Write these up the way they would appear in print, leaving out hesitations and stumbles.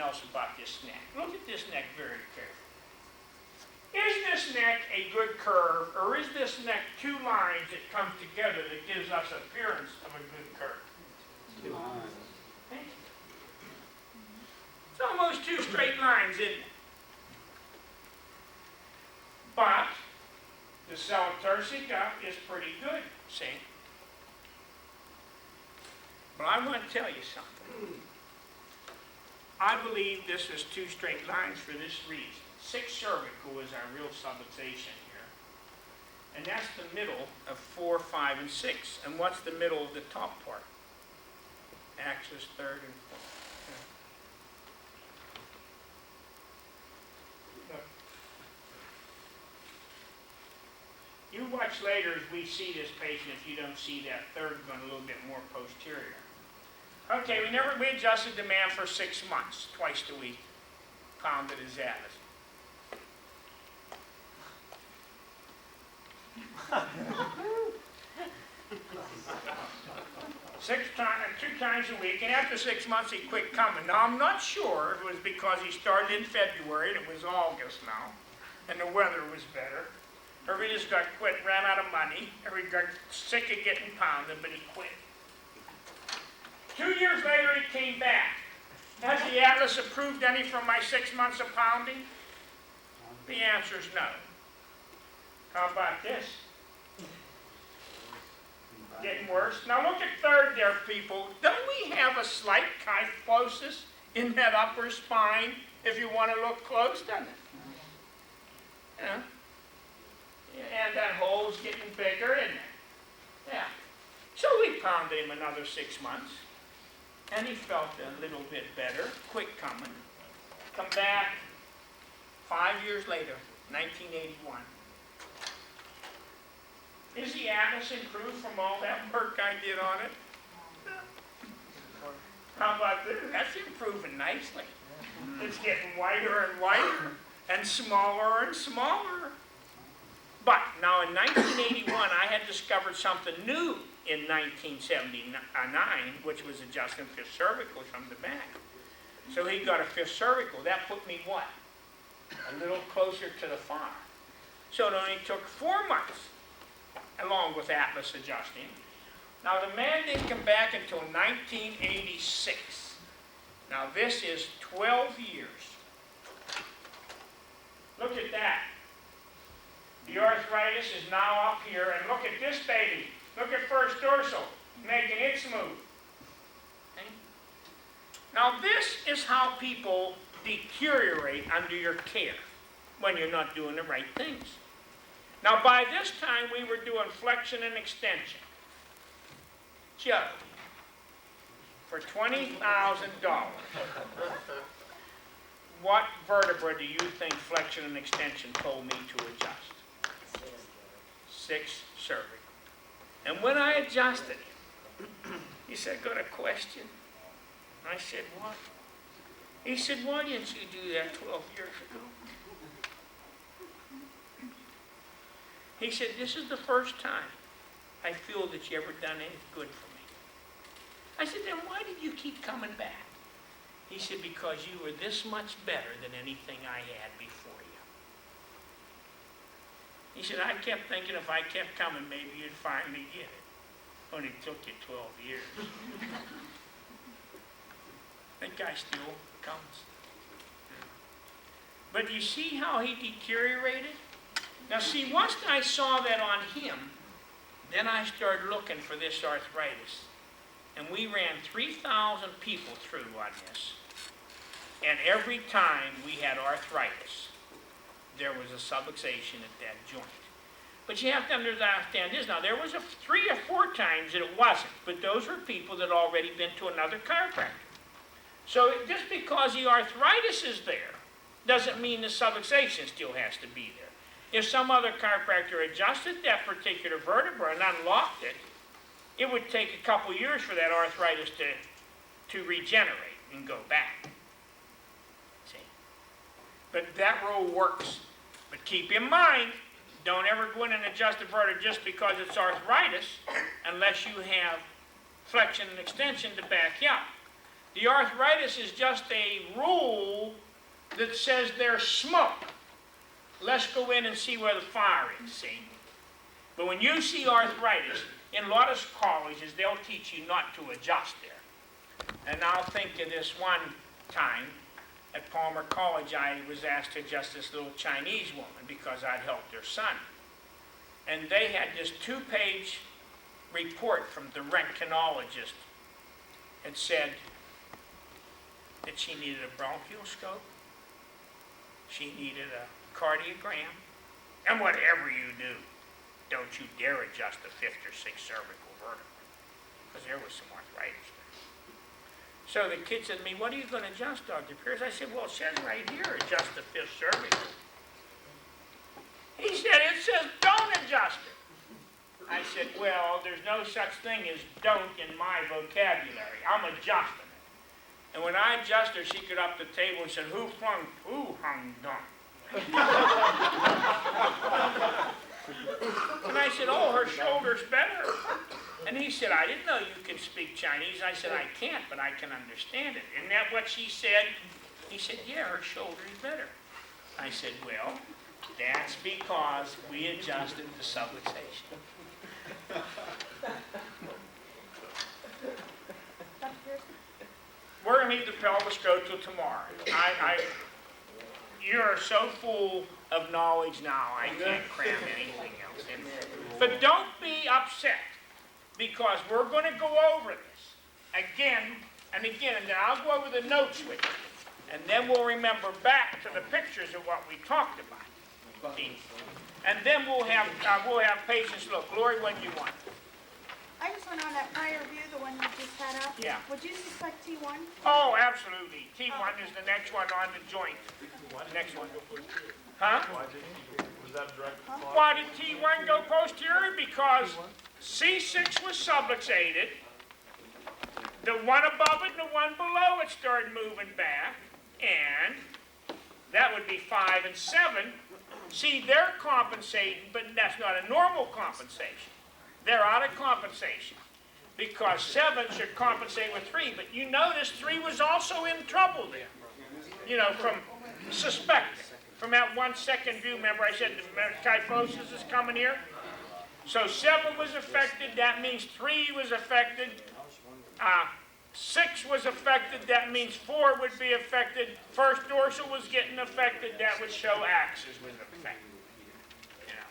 else about this neck. Look at this neck very carefully. Is this neck a good curve, or is this neck two lines that come together that gives us appearance of a good curve? Two lines. Thank you. It's almost two straight lines, isn't it? But the cell turcica is pretty good, see? But I want to tell you something. I believe this is two straight lines for this reason. 6 cervical is our real subluxation here. And that's the middle of 4, 5, and 6. And what's the middle of the top part? Axis, third, and fourth. Look. You watch later as we see this patient, if you don't see that third one a little bit more posterior. Okay, we adjusted the man for 6 months, twice a week, pounded his atlas. Two times a week, and after 6 months he quit coming. Now I'm not sure if it was because he started in February and it was August now, and the weather was better, or he just got quit, ran out of money, or he got sick of getting pounded, but he quit. 2 years later he came back. Has the atlas improved any from my 6 months of pounding? The answer is no. How about this? Getting worse. Now look at third there, people. Don't we have a slight kyphosis in that upper spine if you want to look close, doesn't it? Yeah. And that hole's getting bigger, isn't it? Yeah. So we pounded him another 6 months. And he felt a little bit better. Quit coming. Come back 5 years later, 1981. Is the atlas improved from all that work I did on it? How about this? That's improving nicely. It's getting wider and wider, and smaller and smaller. But now in 1981, I had discovered something new in 1979, which was adjusting fifth cervical from the back. So he got a fifth cervical. That put me what? A little closer to the farm. So it only took 4 months, along with atlas adjusting. Now the man didn't come back until 1986. Now this is 12 years. Look at that. The arthritis is now up here, and look at this baby. Look at first dorsal, making it smooth. Okay? Now this is how people deteriorate under your care when you're not doing the right things. Now by this time we were doing flexion and extension. Joe, for $20,000, what vertebra do you think flexion and extension told me to adjust? 6 cervical. And when I adjusted it, he said, got a question? I said, what? He said, why didn't you do that 12 years ago? He said, this is the first time I feel that you ever done any good for me. I said, then why did you keep coming back? He said, because you were this much better than anything I had before you. He said, I kept thinking if I kept coming, maybe you'd finally get it. But it took you 12 years. That guy still comes. But you see how he deteriorated? Now see, once I saw that on him, then I started looking for this arthritis. And we ran 3,000 people through on this. And every time we had arthritis, there was a subluxation at that joint. But you have to understand this. Now, there was 3 or 4 times that it wasn't, but those were people that had already been to another chiropractor. So just because the arthritis is there, doesn't mean the subluxation still has to be there. If some other chiropractor adjusted that particular vertebra and unlocked it, it would take a couple years for that arthritis to regenerate and go back. See? But that rule works. But keep in mind, don't ever go in and adjust a vertebra just because it's arthritis unless you have flexion and extension to back you up. The arthritis is just a rule that says there's smoke. Let's go in and see where the fire is, see? But when you see arthritis, in a lot of colleges, they'll teach you not to adjust there. And I'll think of this one time at Palmer College, I was asked to adjust this little Chinese woman because I'd helped her son. And they had this 2-page report from the röntgenologist. It said that she needed a bronchial scope, she needed a cardiogram, and whatever you do, don't you dare adjust the 5th or 6th cervical vertebra, because there was some arthritis there. So the kid said to me, what are you going to adjust, Dr. Pierce? I said, well, it says right here, adjust the 5th cervical. He said, it says don't adjust it. I said, well, there's no such thing as don't in my vocabulary. I'm adjusting it. And when I adjusted her, she got up the table and said, who hung dong? And I said, oh, her shoulder's better. And he said, I didn't know you could speak Chinese. I said, I can't, but I can understand it. Isn't that what she said? He said, yeah, her shoulder's better. I said, well, that's because we adjusted the subluxation. We're going to leave the pelvis go till tomorrow. You're so full of knowledge now, I can't cram anything else in there. But don't be upset, because we're going to go over this again and again, and then I'll go over the notes with you. And then we'll remember back to the pictures of what we talked about. And then we'll have patients look. Lori, what do you want? I just went on that prior view, the one you just had up. Yeah. Would you suspect T1? Oh, absolutely. T1 is the next one on the joint. The next one. Huh? Was that direct? Why did T1 go posterior? Because C6 was subluxated. The one above it and the one below it started moving back. And that would be 5 and 7. See, they're compensating, but that's not a normal compensation. They're out of compensation because 7 should compensate with 3. But you notice 3 was also in trouble there. You know, from suspecting. From that 1 second view, remember I said the kyphosis is coming here? So 7 was affected, that means 3 was affected. 6 was affected, that means 4 would be affected. First dorsal was getting affected, that would show axis was affected. You know.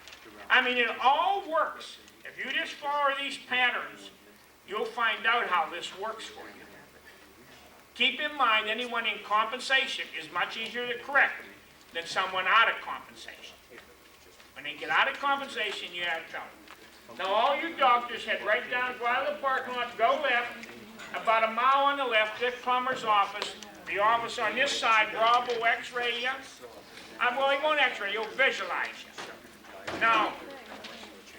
I mean, it all works. If you just follow these patterns, you'll find out how this works for you. Keep in mind, anyone in compensation is much easier to correct than someone out of compensation. When they get out of compensation, you have trouble. Now, all you doctors head right down, go out of the parking lot, go left, about a mile on the left, Dick Plummer's office. The office on this side, Rob will x-ray you. Well, he won't x-ray, he'll visualize you. Now,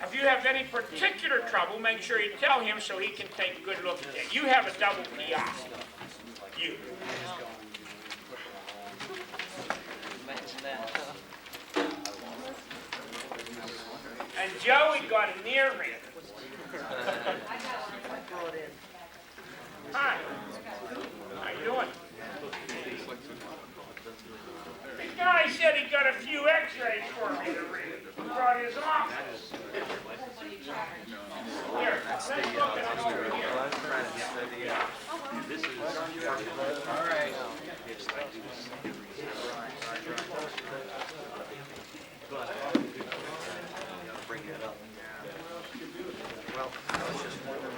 if you have any particular trouble, make sure you tell him so he can take a good look at it. You have a double PI. You. And Joey got a near him. Hi. How you doing? The guy said he got a few x-rays for me to read. He brought his office. Here, let's look at it over here. This is All right. bring it up. Well, I was just wondering.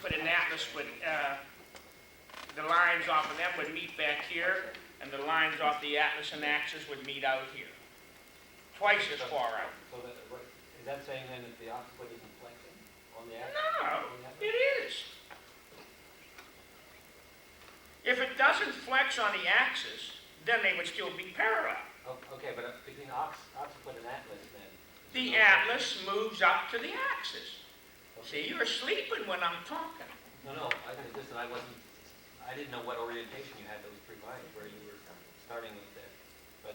Put an atlas with the lines off of them would meet back here, and the lines off the atlas and axis would meet out here. Twice as far out. So that, is that saying then that the occiput isn't flexing on the axis? No, it is. If it doesn't flex on the axis, then they would still be parallel. Oh, okay, but between occiput and atlas then? The atlas moves up to the axis. See, you're sleeping when I'm talking. No, listen, I didn't know what orientation you had those 3 lines, where you were starting with that. But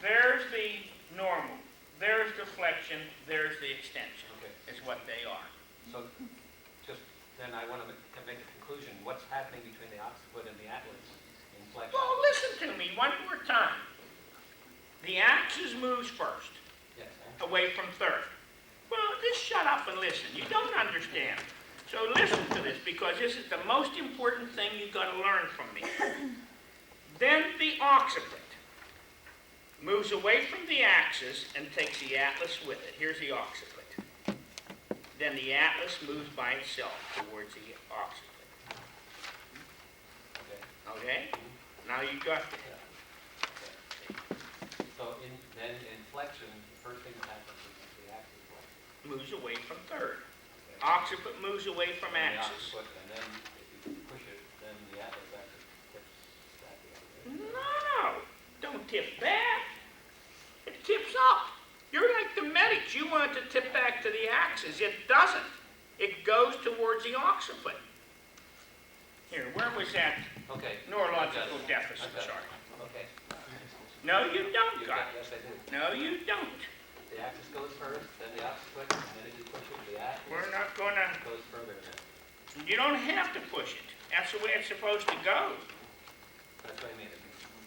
there's the normal, there's the flexion, there's the extension, Okay. is what they are. So, just, then I want to make a conclusion. What's happening between the occiput and the atlas in flexion? Well, listen to me one more time. The axis moves first, Yes, away from third. Well, just shut up and listen. You don't understand. So listen to this, because this is the most important thing you've got to learn from me. Then the occiput moves away from the axis and takes the atlas with it. Here's the occiput. Then the atlas moves by itself towards the occiput. okay. Okay? Now you got that. So then in flexion, the first thing that happens is the axis flexes. Moves away from third. Okay. Occiput moves away from And the axis. occiput, and then if you push it, then the atlas axis tips back the other way. No, don't tip back. It tips up. You're like the medics. You want it to tip back to the axis. It doesn't. It goes towards the occiput. Here, where was that Okay. neurological I got it. deficit I got it. chart? Okay. No, you don't, You got got, it. yes, I do. No, you don't. The axis goes first, then the occiput, and then if you push it, the atlas We're not gonna, goes further then. you don't have to push it. That's the way it's supposed to go. That's what I mean, it's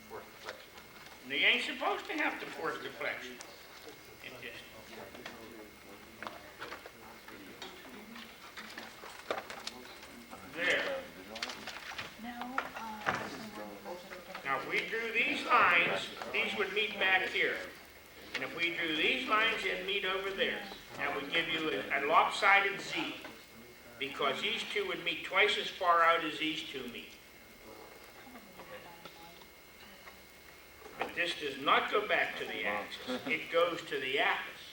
forced flexion. You ain't supposed to have to force deflection. It just, there. Now, if we drew these lines, these would meet back here. And if we drew these lines, they'd meet over there. That would give you a lopsided Z, because these two would meet twice as far out as these two meet. But this does not go back to the axis. It goes to the atlas.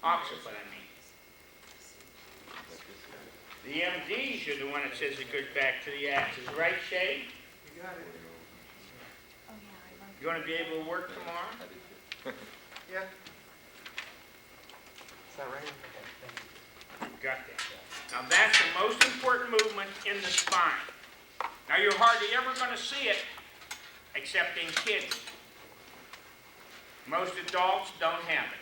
Occiput, I mean. The MDs are the one that says it goes back to the axis. Right, Shay? You got it. You going to be able to work tomorrow? Yeah. Is that right? Got that. Now that's the most important movement in the spine. Now you're hardly ever going to see it except in kids. Most adults don't have it.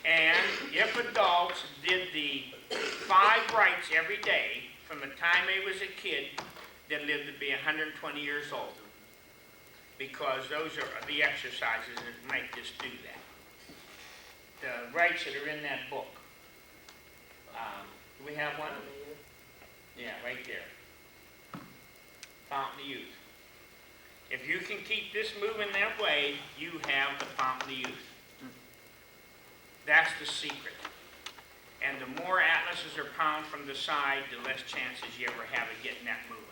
And if adults did the 5 rights every day from the time they was a kid, they'd live to be 120 years old. Because those are the exercises that make us do that. The rights that are in that book. Do we have one? Yeah, right there. Fountain of Youth. If you can keep this moving that way, you have the Fountain of Youth. That's the secret. And the more atlases are pounded from the side, the less chances you ever have of getting that moving.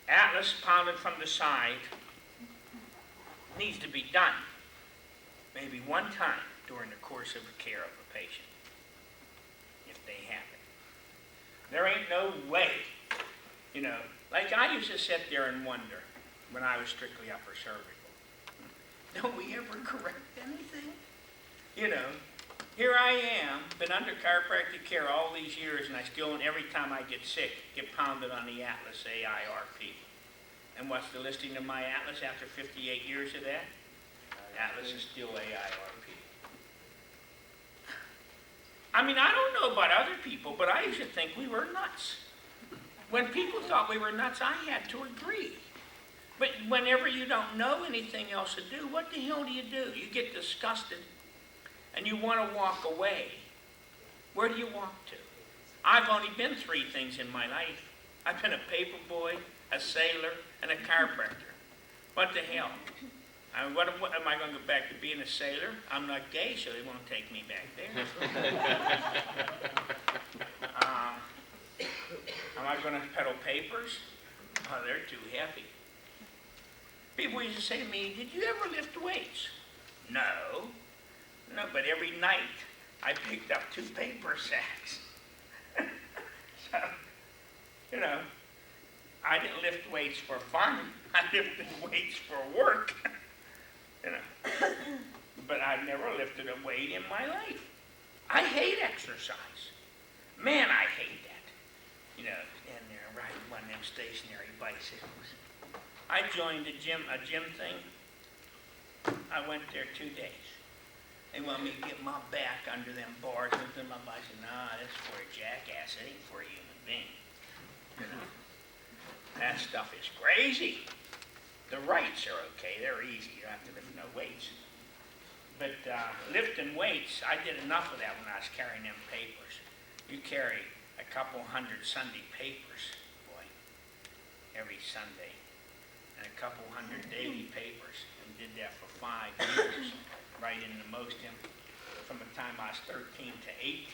Atlas pounded from the side needs to be done maybe one time during the course of care of a patient, if they have it. There ain't no way, like I used to sit there and wonder when I was strictly upper cervical. Don't we ever correct anything? Here I am, been under chiropractic care all these years, and I still, every time I get sick, get pounded on the atlas, AIRP. And what's the listing of my atlas after 58 years of that? Atlas is still AIRP. I mean, I don't know about other people, but I used to think we were nuts. When people thought we were nuts, I had to agree. But whenever you don't know anything else to do, what the hell do? You get disgusted and you want to walk away. Where do you walk to? I've only been 3 things in my life. I've been a paper boy, a sailor, and a chiropractor. What the hell? What am I going to go back to being a sailor? I'm not gay, so they won't take me back there. Am I going to peddle papers? Oh, they're too heavy. People used to say to me, did you ever lift weights? No, but every night I picked up 2 paper sacks. So, I didn't lift weights for fun. I lifted weights for work. But I've never lifted a weight in my life. I hate exercise. Man, I hate that. And they're riding one of them stationary bicycles. I joined a gym thing. I went there 2 days. They want me to get my back under them bars and them up. I said, nah, that's for a jackass. It ain't for a human being. You know? That stuff is crazy. The rights are okay. They're easy. You don't have to lift no weights. But lifting weights, I did enough of that when I was carrying them papers. You carry a couple hundred Sunday papers, boy, every Sunday, and a couple hundred daily papers, and did that for 5 years, right into most of them, from the time I was 13 to 18.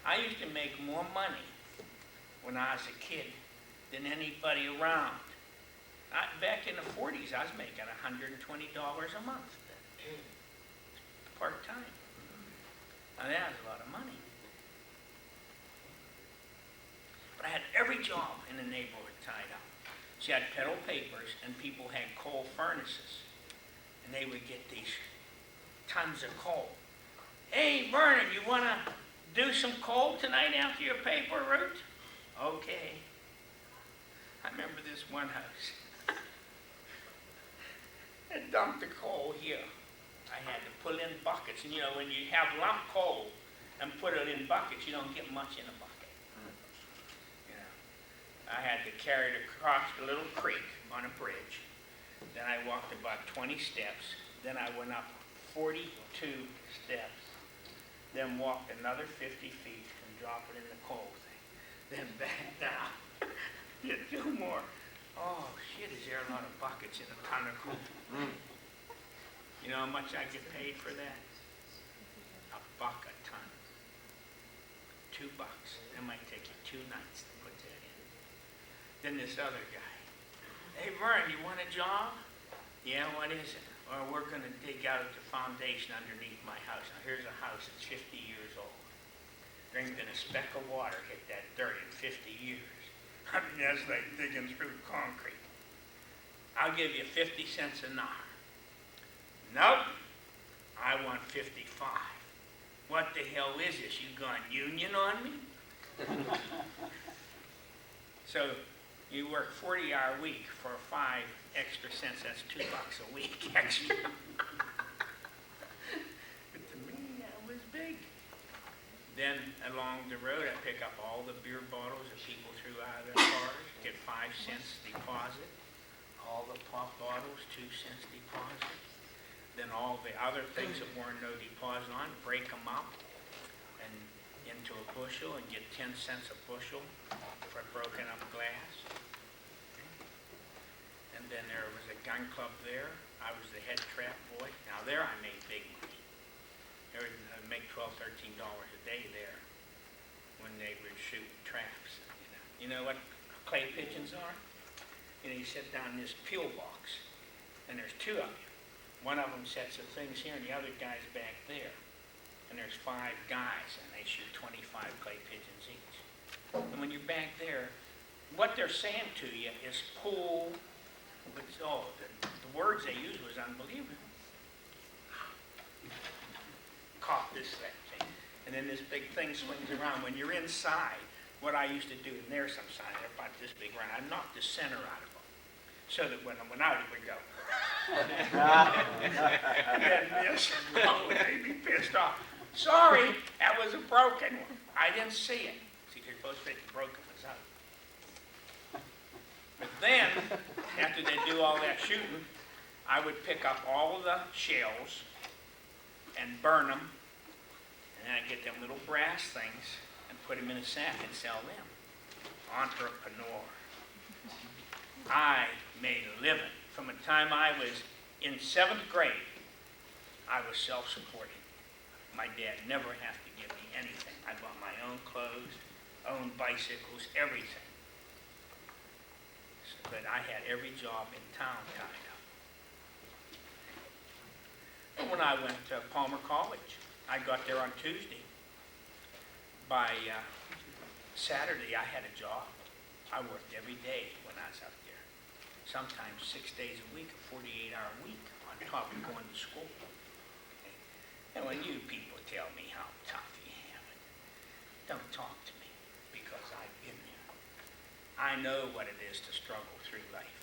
I used to make more money when I was a kid than anybody around. Back in the 40s, I was making $120 a month, part-time. Now that was a lot of money. But I had every job in the neighborhood tied up. So you had pedal papers, and people had coal furnaces. And they would get these tons of coal. Hey, Vernon, you want to do some coal tonight after your paper route? Okay. I remember this one house. It dumped the coal here. I had to pull in buckets. And you know, when you have lump coal and put it in buckets, you don't get much in a bucket. You know, I had to carry it across the little creek on a bridge. Then I walked about 20 steps. Then I went up 42 steps. Then walked another 50 feet and dropped it in the coal thing. Then back down. Did 2 more. Oh, shit, is there a lot of buckets in a ton of coal? You know how much I get paid for that? $1 a ton. $2. It might take you 2 nights to put that in. Then this other guy. Hey, Vern, you want a job? Yeah, what is it? Well, we're going to dig out the foundation underneath my house. Now, here's a house that's 50 years old. There ain't been a speck of water hit that dirt in 50 years. I mean, that's like digging through concrete. I'll give you 50 cents an hour. Nope. I want 55. What the hell is this? You gone union on me? So you work 40-hour week for 5 extra cents. That's $2 a week extra. But to me, that was big. Then along the road, I pick up all the beer bottles that people threw out of their cars, get 5 cents deposit. All the pop bottles, 2 cents deposit. Then all the other things that weren't no deposit on, break them up and into a bushel and get 10 cents a bushel for broken up glass. And then there was a gun club there. I was the head trap boy. Now there I made big money. I make $12, $13 a day there when they would shoot traps. You know what clay pigeons are? You know, you sit down in this peel box, and there's 2 of you. One of them sets the things here, and the other guy's back there. And there's 5 guys, and they shoot 25 clay pigeons each. And when you're back there, what they're saying to you is pull, but the words they used was unbelievable. Caught this thing. And then this big thing swings around. When you're inside, what I used to do, and there's some sign, they're about this big round, I knocked the center out of them, so that when I went out, it would go. And then this, they'd be pissed off. Sorry, that was a broken one. I didn't see it. See, you're supposed to think the broken was out. But then, after they do all that shooting, I would pick up all the shells and burn them, and then I'd get them little brass things and put them in a sack and sell them. Entrepreneur. I made a living. From the time I was in 7th grade, I was self-supporting. My dad never had to give me anything. I bought my own clothes, own bicycles, everything. But I had every job in town tied up. And when I went to Palmer College, I got there on Tuesday. By Saturday, I had a job. I worked every day when I was up there. Sometimes 6 days a week, a 48-hour week, on top of going to school. Okay? And when you people tell me how tough you have it, don't talk to me, because I've been there. I know what it is to struggle through life.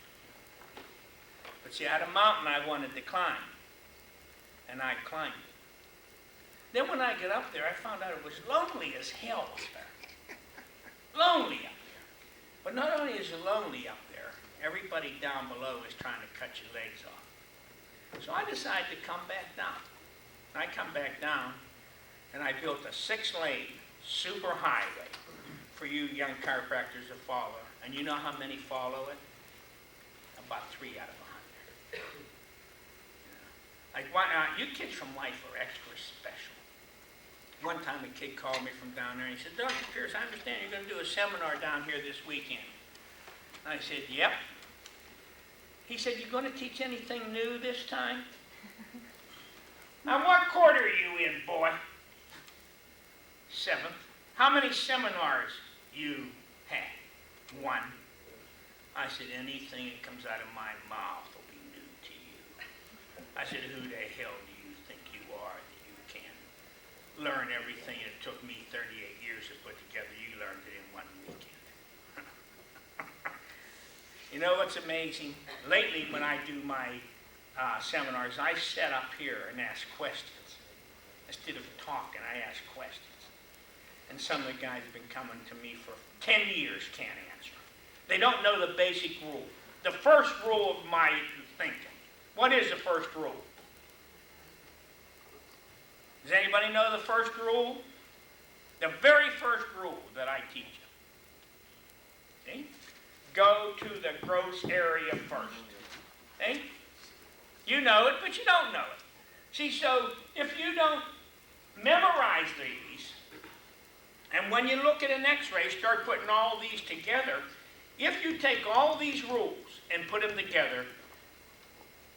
But see, I had a mountain I wanted to climb, and I climbed it. Then when I got up there, I found out it was lonely as hell up there. Lonely up there. But not only is it lonely up there, everybody down below is trying to cut your legs off. So I decided to come back down. I come back down, and I built a 6-lane super highway for you young chiropractors to follow. And you know how many follow it? About 3 out of 100. Like, you kids from life are extra special. One time a kid called me from down there and he said, Dr. Pierce, I understand you're going to do a seminar down here this weekend. I said, yep. He said, you going to teach anything new this time? Now, what quarter are you in, boy? 7th. How many seminars you had? 1. I said, anything that comes out of my mouth will be new to you. I said, who the hell do you think you are that you can learn everything it took me 38 years to put together? You learned it in 1 weekend. You know what's amazing? Lately, when I do my seminars, I sit up here and ask questions. Instead of talking, I ask questions. And some of the guys have been coming to me for 10 years, can't answer. They don't know the basic rule. The first rule of my thinking. What is the first rule? Does anybody know the first rule? The very first rule that I teach them. See? Go to the gross area first. See? You know it, but you don't know it. See, so if you don't memorize these, and when you look at an x-ray, start putting all these together, if you take all these rules and put them together,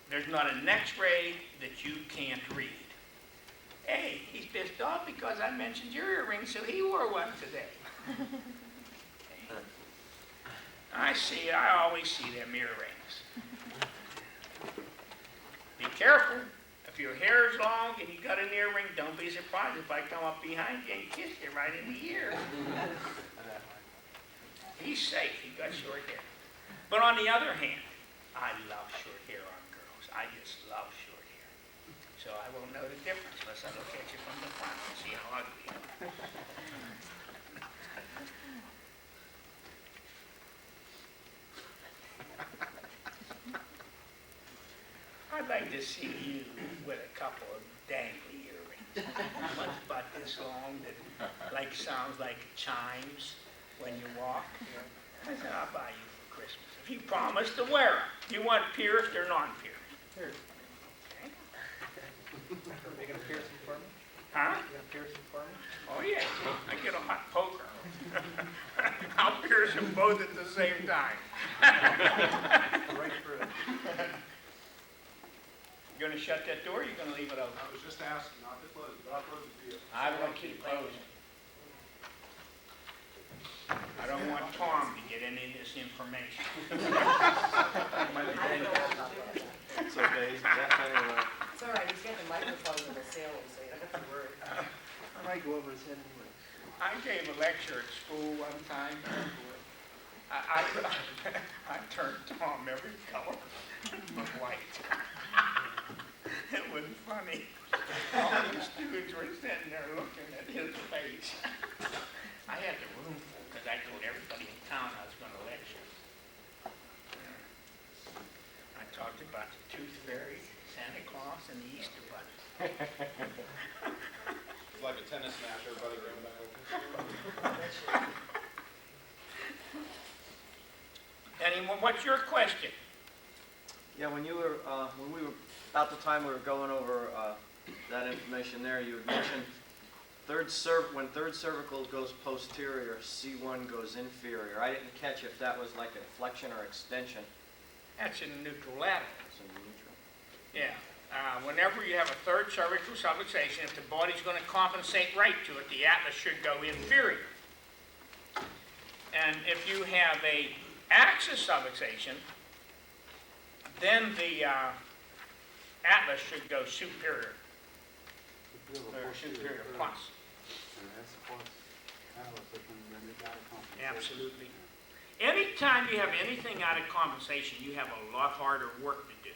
there's not an x-ray that you can't read. Hey, he's pissed off because I mentioned your earrings, so he wore one today. I always see them earrings. Be careful. If your hair is long and you got an earring, don't be surprised if I come up behind you and kiss you right in the ear. He's safe. He got short hair. But on the other hand, I love short hair on girls. I just love short hair. So I won't know the difference unless I look at you from the front and see how ugly you are. I'd like to see you with a couple of dangly earrings. One's about this long that sounds like chimes when you walk. I said, I'll buy you for Christmas. If you promise to wear them. You want pierced or non-pierced? Pierced. Okay. Are you going to pierce them for me? Huh? You going to pierce them for me? Oh, yeah. I get a hot poker. I'll pierce them both at the same time. Right through it. You going to shut that door or you going to leave it open? I was just asking, not to close it, but I'll close it for you. I don't want you to close it. I don't want Tom to get any of this information. Might be dangerous. It's okay, he's deaf anyway. It's all right, he's got the microphone in the ceiling, so you don't have to worry. I might go over his head anyway. I gave a lecture at school one time. I turned Tom every color but white. It was funny. All the students were sitting there looking at his face. I had the room full because I told everybody in town I was going to lecture. I talked about the Tooth Fairy, Santa Claus, and the Easter Bunny. It's like a tennis match, everybody ran back. What's your question? Yeah, when we were about the time we were going over that information there, you had mentioned when third cervical goes posterior, C1 goes inferior. I didn't catch if that was like a flexion or extension. That's in neutral lateral. It's in neutral. Yeah. Whenever you have a third cervical subluxation, if the body's going to compensate right to it, the atlas should go inferior. And if you have a axis subluxation, then the atlas should go superior, or superior plus. Absolutely. Anytime you have anything out of compensation, you have a lot harder work to do.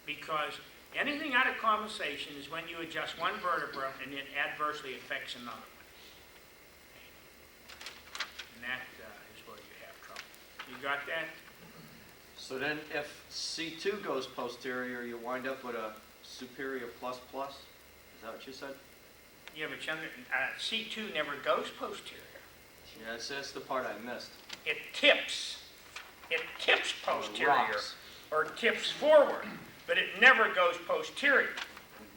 because anything out of compensation is when you adjust one vertebra and it adversely affects another one. And that is where you have trouble. You got that? So then if C2 goes posterior, you wind up with a superior plus plus? Is that what you said? Yeah, but C2 never goes posterior. Yeah, that's the part I missed. It tips. It tips posterior Rocks. or tips forward, but it never goes posterior.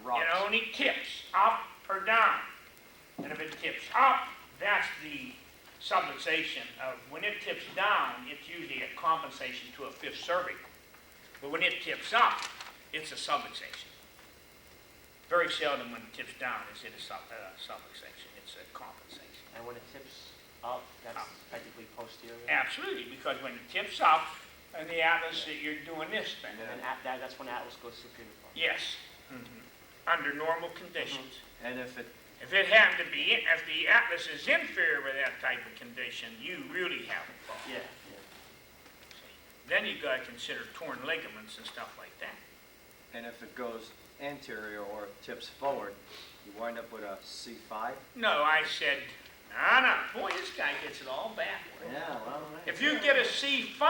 Rocks. It only tips up or down. And if it tips up, that's the subluxation of, when it tips down, it's usually a compensation to a fifth cervical. But when it tips up, it's a subluxation. Very seldom when it tips down is it a subluxation, it's a compensation. And when it tips up, that's Up. technically posterior? Absolutely, because when it tips up, and the atlas, you're doing this thing. And then that's when Atlas goes superior. Yes, under normal conditions. And if it, If it happened to be, if the atlas is inferior with that type of condition, you really have a problem. Yeah, Then you got to consider torn ligaments and stuff like that. and if it goes anterior or tips forward, you wind up with a C5? No, I said, no. Boy, this guy gets it all backward. Yeah, well, If you get a C5,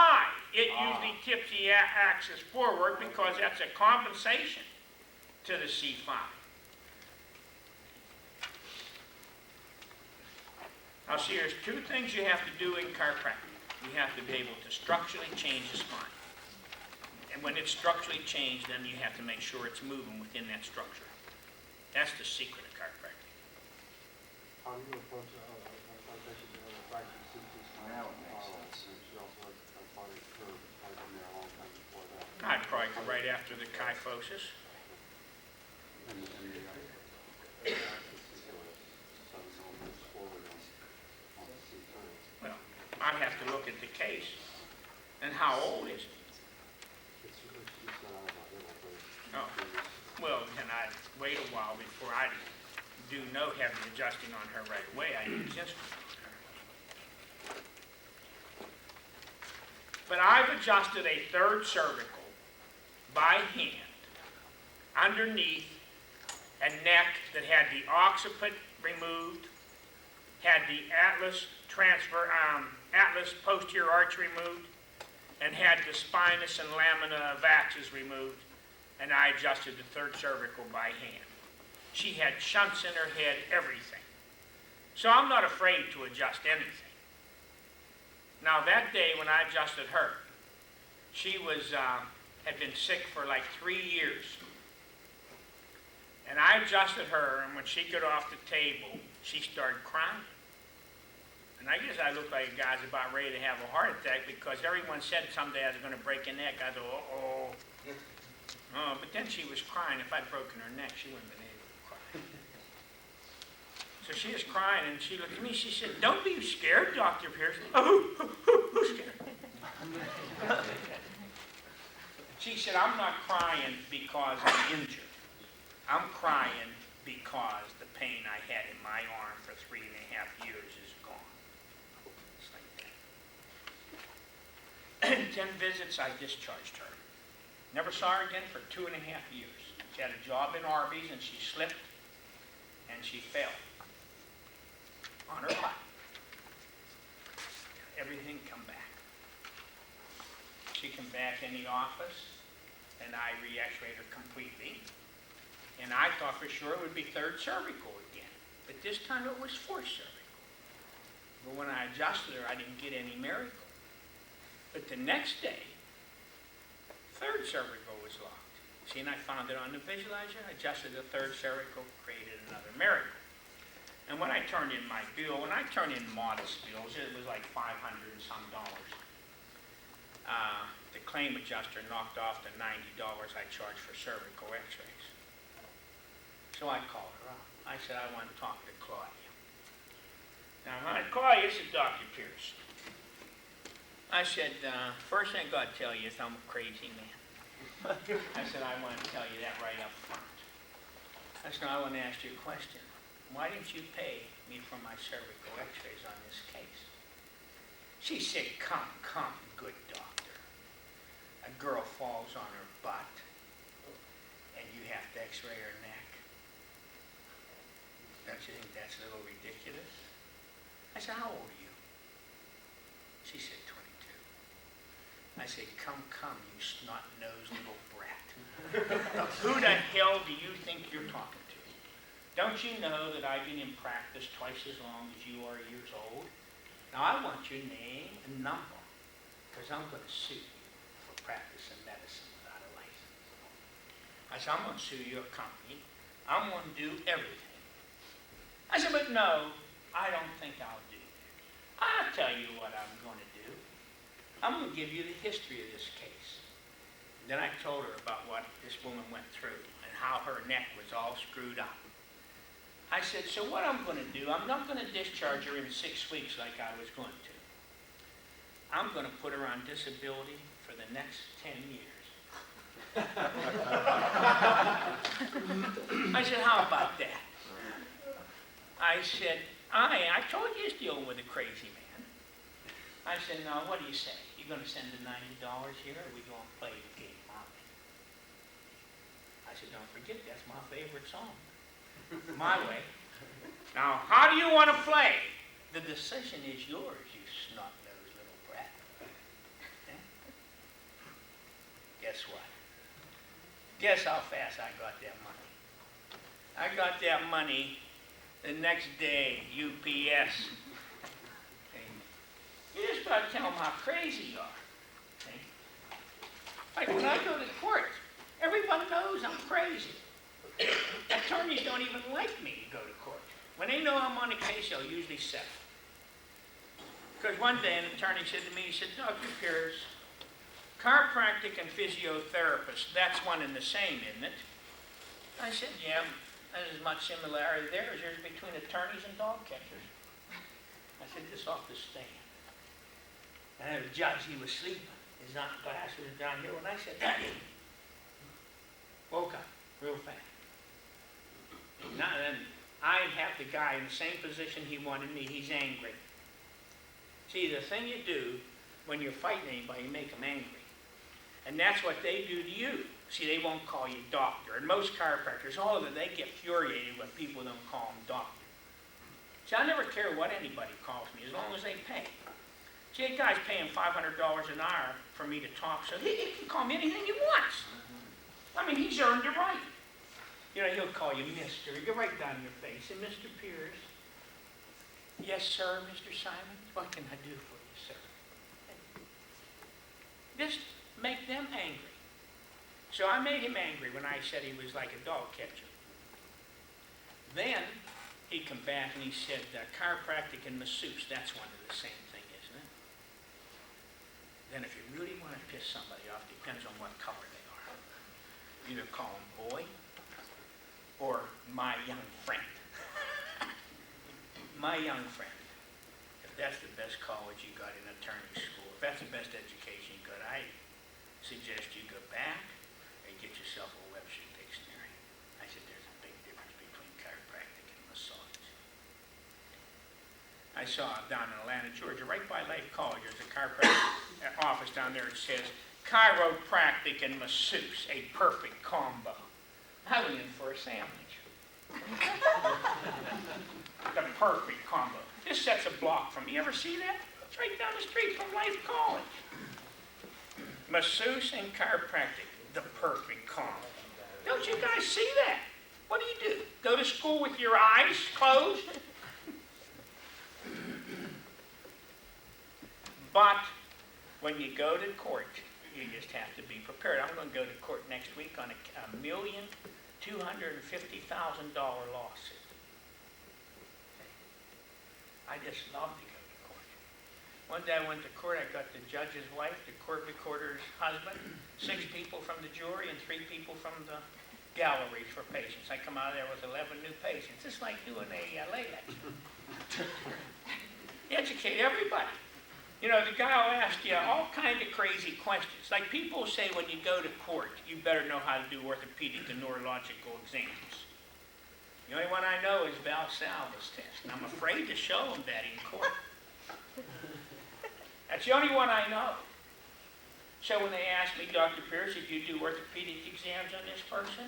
it usually tips the axis forward because that's a compensation to the C5. Now see, there's two things you have to do in chiropractic. You have to be able to structurally change the spine. And when it's structurally changed, then you have to make sure it's moving within that structure. That's the secret of chiropractic. How do you approach patient fracture C2 spine? Now it makes sense. And she also has a body curve, I've been there a long time before that. I'd probably go right after the kyphosis. And the axis is moves forward on the C2. Well, I'd have to look at the case. And how old is it? It's not out about it, but Oh, well, then I'd wait a while before I do no heavy adjusting on her right away. I use instrument on her. But I've adjusted a third cervical by hand underneath a neck that had the occiput removed, had the atlas atlas posterior arch removed, and had the spinous and lamina of axis removed, and I adjusted the third cervical by hand. She had shunts in her head, everything. So I'm not afraid to adjust anything. Now that day when I adjusted her, she had been sick for like 3 years. And I adjusted her, and when she got off the table, she started crying. And I guess I looked like a guy who's about ready to have a heart attack because everyone said someday I was going to break a neck. I thought, uh-oh. Oh, but then she was crying. If I'd broken her neck, she wouldn't have been able to cry. So she was crying, and she looked at me. She said, "Don't be scared, Dr. Pierce." Oh, who's scared? She said, "I'm not crying because I'm injured. I'm crying because the pain I had in my arm for 3.5 years is gone." It's like that. 10 visits, I discharged her. Never saw her again for 2.5 years. She had a job in Arby's, and she slipped, and she fell on her butt. Everything come back. She came back in the office, and I re-x-rayed her completely. And I thought for sure it would be third cervical again. But this time it was fourth cervical. But when I adjusted her, I didn't get any miracle. But the next day, third cervical was locked. See, and I found it on the visualizer. I adjusted the third cervical, created another miracle. And when I turned in my bill, when I turned in modest bills, it was like $500 and some. The claim adjuster knocked off the $90 I charged for cervical x-rays. So I called her up. I said, "I want to talk to Claudia." Now, Claudia, this is Dr. Pierce. I said, "First thing I got to tell you is I'm a crazy man." I said, "I want to tell you that right up front." I said, "I want to ask you a question. Why didn't you pay me for my cervical x-rays on this case?" She said, come, good doctor. A girl falls on her butt. x-ray her neck. Don't you think that's a little ridiculous? I said, how old are you? She said, 22. I said, come, you snot-nosed little brat. Who the hell do you think you're talking to? Don't you know that I've been in practice twice as long as you are years old? Now I want your name and number, because I'm going to sue you for practicing medicine without a license. I said, I'm going to sue your company. I'm going to do everything. I said, but no, I don't think I'll do that. I'll tell you what I'm going to do. I'm going to give you the history of this case. Then I told her about what this woman went through and how her neck was all screwed up. I said, so what I'm going to do, I'm not going to discharge her in 6 weeks like I was going to. I'm going to put her on disability for the next 10 years. I said, how about that? I said, I told you he's dealing with a crazy man. I said, no, what do you say? You going to send the $90 here, or are we going to play the game on it? I said, don't forget, that's my favorite song. My way. Now, how do you want to play? The decision is yours, you snot-nosed little brat. Guess what? Guess how fast I got that money? I got that money the next day, UPS. You just got to tell them how crazy you are. Like when I go to court, everybody knows I'm crazy. Attorneys don't even like me to go to court. When they know I'm on a case, they'll usually settle. Because one day an attorney said to me, he said, Dr. Pierce, chiropractic and physiotherapist, that's one and the same, isn't it? I said, yeah, there's as much similarity there as there's between attorneys and dog catchers. I said, this off the stand. And the judge, he was sleeping. His glass was down here, and I said, Daddy. Woke up real fast. Now then, I have the guy in the same position he wanted me. He's angry. See, the thing you do when you're fighting anybody, you make them angry. And that's what they do to you. See, they won't call you doctor. And most chiropractors, all of them, they get furiated when people don't call them doctor. See, I never care what anybody calls me, as long as they pay. See, that guy's paying $500 an hour for me to talk, so he can call me anything he wants. I mean, he's earned the right. You know, he'll call you Mr. He'll right down your face. And Mr. Pierce, yes, sir, Mr. Simon, what can I do for you, sir? Just make them angry. So I made him angry when I said he was like a dog catcher. Then he come back and he said, chiropractic and masseuse, that's one and the same thing, isn't it? Then if you really want to piss somebody off, depends on what color they are. Either call them boy or my young friend. My young friend. If that's the best college you got in attorney school, if that's the best education you got, I suggest you go back and get yourself a Webster dictionary. I said there's a big difference between chiropractic and massage. I saw down in Atlanta, Georgia, right by Life College, there's a chiropractic office down there that says chiropractic and masseuse, a perfect combo. I went in for a sandwich. The perfect combo. This set's a block from me. You ever see that? It's right down the street from Life College. Masseuse and chiropractic, the perfect combo. Don't you guys see that? What do? Go to school with your eyes closed? But when you go to court, you just have to be prepared. I'm going to go to court next week on a $1,250,000 lawsuit. I just love to go to court. One day I went to court, I got the judge's wife, the court recorder's husband, 6 people from the jury, and 3 people from the galleries for patients. I come out of there with 11 new patients. It's like doing a lay lecture. Educate everybody. You know, the guy will ask you all kinds of crazy questions. Like people say when you go to court, you better know how to do orthopedic and neurological exams. The only one I know is Valsalva's test, and I'm afraid to show him that in court. That's the only one I know. So when they ask me, Dr. Pierce, did you do orthopedic exams on this person?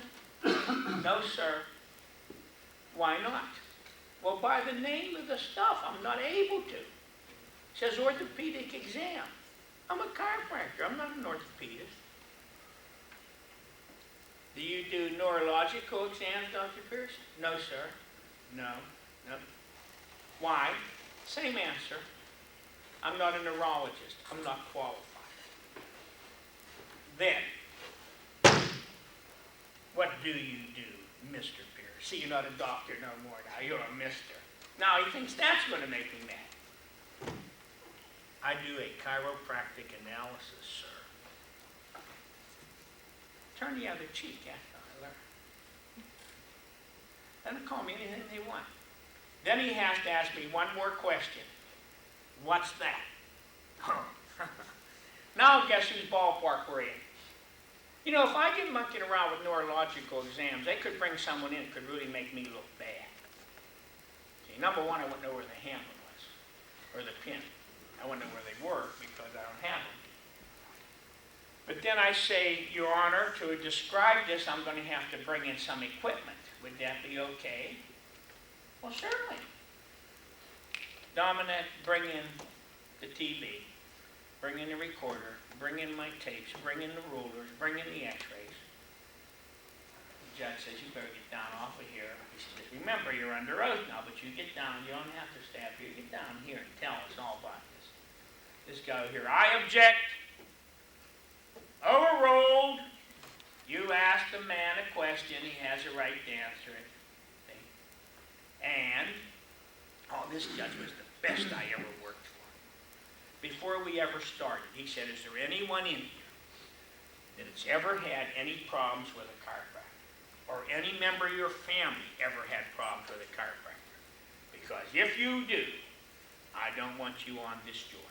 No, sir. Why not? Well, by the name of the stuff, I'm not able to. It says orthopedic exam. I'm a chiropractor. I'm not an orthopedist. Do you do neurological exams, Dr. Pierce? No, sir. No. No. Why? Same answer. I'm not a neurologist. I'm not qualified. Then, what do you do, Mr. Pierce? See, you're not a doctor no more now. You're a mister. Now he thinks that's going to make me mad. I do a chiropractic analysis, sir. Turn the other cheek after I learn. Let them call me anything they want. Then he has to ask me one more question. What's that? Now guess whose ballpark we're in. You know, if I get monkeying around with neurological exams, they could bring someone in that could really make me look bad. Okay, number one, I wouldn't know where the hammer was, or the pin. I wouldn't know where they were because I don't have them. But then I say, Your Honor, to describe this, I'm going to have to bring in some equipment. Would that be okay? Well, certainly. Dominic, bring in the TV, bring in the recorder, bring in my tapes, bring in the rulers, bring in the x-rays. The judge says, you better get down off of here. He says, remember, you're under oath now, but you get down, you don't have to stand here. Get down here and tell us all about this. This guy here, I object. Overruled. You asked a man a question, he has a right to answer it. And, this judge was the best I ever worked for. Before we ever started, he said, is there anyone in here that has ever had any problems with a chiropractor? Or any member of your family ever had problems with a chiropractor? Because if you do, I don't want you on this jury.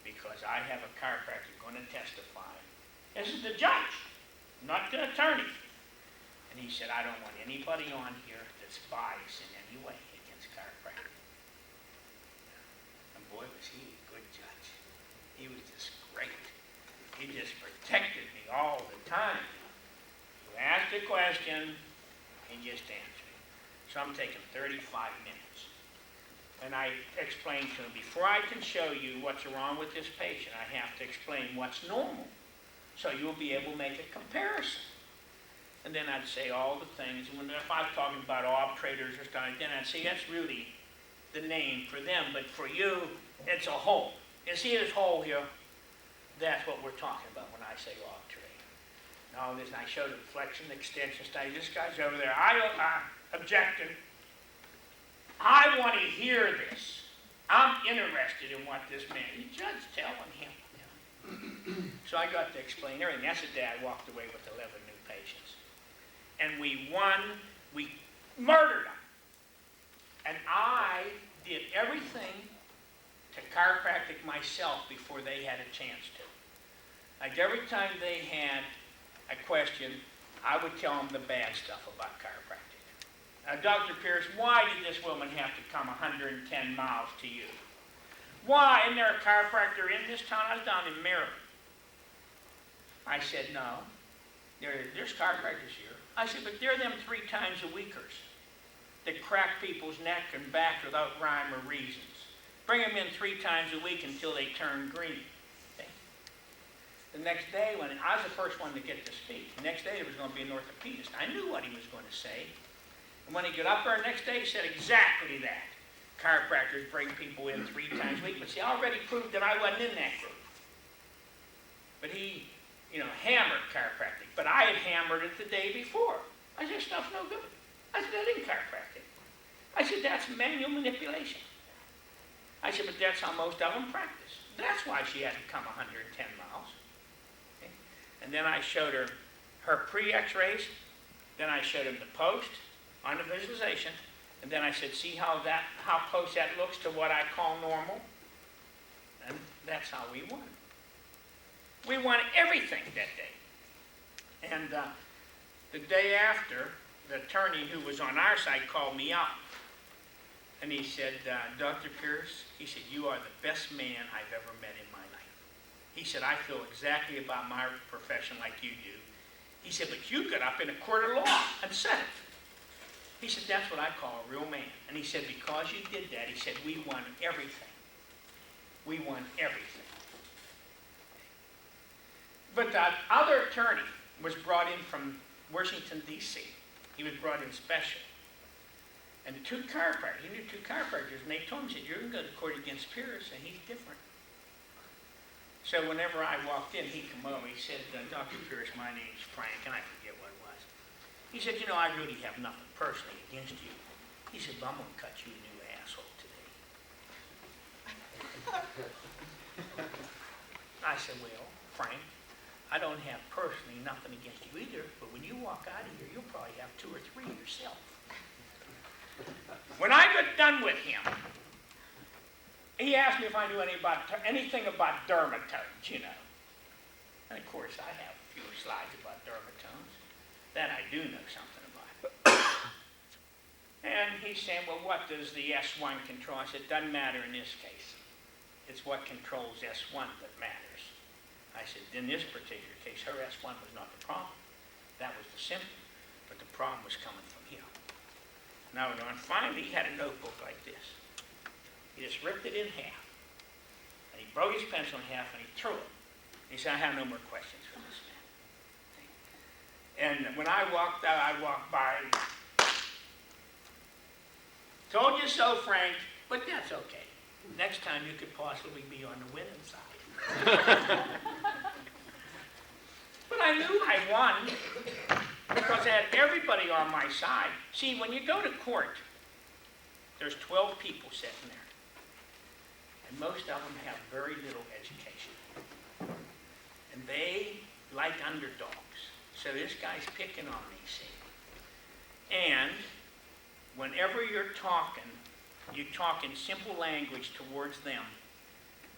Because I have a chiropractor going to testify. This is the judge, not the attorney. And he said, I don't want anybody on here that's biased in any way against chiropractic. And boy, was he a good judge. He was just great. He just protected me all the time. You asked a question, he just answered it. So I'm taking 35 minutes. And I explained to him, before I can show you what's wrong with this patient, I have to explain what's normal. So you'll be able to make a comparison. And then I'd say all the things. And if I was talking about arbitrators or something, then I'd say that's really the name for them. But for you, it's a hole. You see this hole here? That's what we're talking about when I say arbitrator. Now, this, I showed him flexion, extension study. This guy's over there. I objecting. I want to hear this. I'm interested in what this man, the judge telling him. So I got to explain everything. That's the day I walked away with 11 new patients. And we won. We murdered them. And I did everything to chiropractic myself before they had a chance to. Like every time they had a question, I would tell them the bad stuff about chiropractic. Dr. Pierce, why did this woman have to come 110 miles to you? Why? Isn't there a chiropractor in this town? I was down in Maryland. I said, no. There's chiropractors here. I said, but they're them 3 times a weekers that crack people's neck and back without rhyme or reasons. Bring them in 3 times a week until they turn green. Okay? The next day, when I was the first one to get to speak, the next day there was going to be an orthopedist. I knew what he was going to say. And when he got up there the next day, he said exactly that. Chiropractors bring people in 3 times a week. But see, I already proved that I wasn't in that group. But he, hammered chiropractic. But I had hammered it the day before. I said, stuff's no good. I said, that ain't chiropractic. I said, that's manual manipulation. I said, but that's how most of them practice. That's why she had to come 110 miles. Okay? And then I showed her pre-x-rays. Then I showed him the post on the visualization. And then I said, see how close that looks to what I call normal? And that's how we won. We won everything that day. And the day after, the attorney who was on our side called me up. And he said, Dr. Pierce, he said, you are the best man I've ever met in my life. He said, I feel exactly about my profession like you do. He said, but you got up in a court of law and said it. He said, that's what I call a real man. And he said, because you did that, he said, we won everything. We won everything. But the other attorney was brought in from Washington, D.C. He was brought in special. And the two chiropractors, he knew two chiropractors, and they told him, he said, you're going to go to court against Pierce, and he's different. So whenever I walked in, he'd come over, he said, Dr. Pierce, my name's Frank, and I forget what it was. He said, you know, I really have nothing personally against you. He said, but I'm going to cut you a new asshole today. I said, well, Frank, I don't have personally nothing against you either, but when you walk out of here, you'll probably have 2 or 3 yourself. When I got done with him, he asked me if I knew anything about dermatomes, you know. And of course, I have a few slides about dermatomes. That I do know something about. And he's saying, well, what does the S1 control? I said, it doesn't matter in this case. It's what controls S1 that matters. I said, in this particular case, her S1 was not the problem. That was the symptom. But the problem was coming from here. Now, and finally, he had a notebook like this. He just ripped it in half. And he broke his pencil in half and he threw it. He said, I have no more questions for this man. And when I walked out, I walked by. Told you so, Frank, but that's okay. Next time you could possibly be on the winning side. But I knew I won because I had everybody on my side. See, when you go to court, there's 12 people sitting there. And most of them have very little education. And they like underdogs. So this guy's picking on me, see. And whenever you're talking in simple language towards them,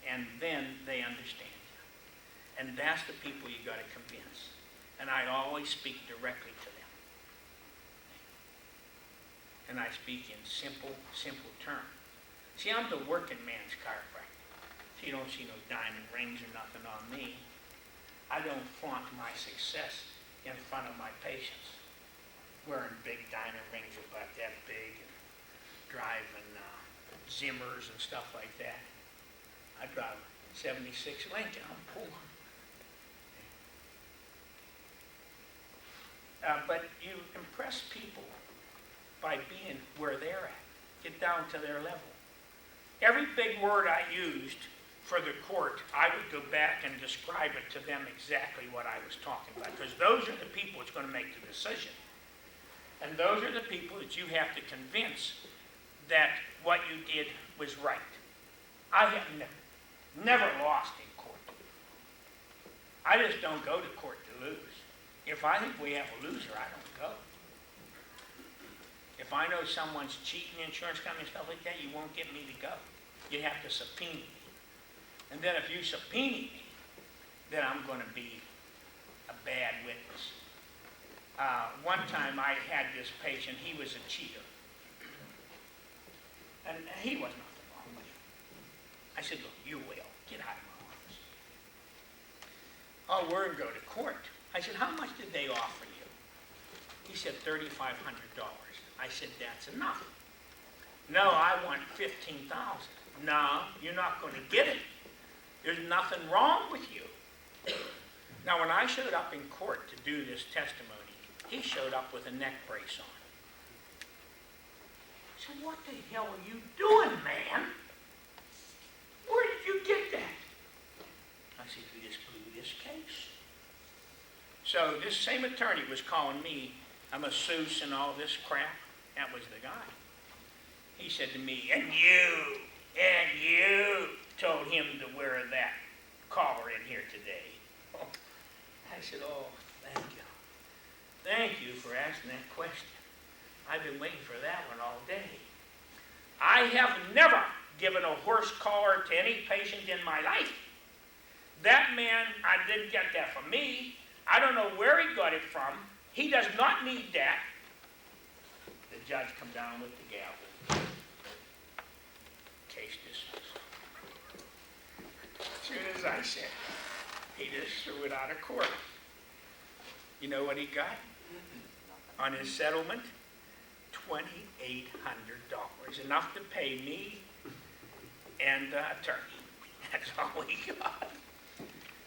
and then they understand you. And that's the people you got to convince. And I always speak directly to them. And I speak in simple terms. See, I'm the working man's chiropractor. So you don't see no diamond rings or nothing on me. I don't flaunt my success in front of my patients, wearing big diamond rings about that big and driving Zimmers and stuff like that. I drive a 76 Lincoln. I'm poor. But you impress people by being where they're at. Get down to their level. Every big word I used for the court, I would go back and describe it to them exactly what I was talking about, because those are the people that's going to make the decision. And those are the people that you have to convince that what you did was right. I have never lost in court. I just don't go to court to lose. If I think we have a loser, I don't go. If I know someone's cheating the insurance company and stuff like that, you won't get me to go. You have to subpoena me. And then if you subpoena me, then I'm going to be a bad witness. One time I had this patient, he was a cheater. And he was nothing wrong with him. I said, look, you will. Get out of my office. Oh, we're going to go to court. I said, how much did they offer you? He said, $3,500. I said, that's enough. No, I want $15,000. No, you're not going to get it. There's nothing wrong with you. Now, when I showed up in court to do this testimony, he showed up with a neck brace on. I said, what the hell are you doing, man? Where did you get that? I said, you just blew this case. So this same attorney was calling me a masseuse and all this crap. That was the guy. He said to me, and you told him to wear that collar in here today. Oh. I said, oh, thank you. Thank you for asking that question. I've been waiting for that one all day. I have never given a horse collar to any patient in my life. That man, I didn't get that from me. I don't know where he got it from. He does not need that. The judge come down with the gavel. Case dismissed. As soon as I said, he just threw it out of court. You know what he got? On his settlement, $2,800. Enough to pay me and the attorney. That's all he got.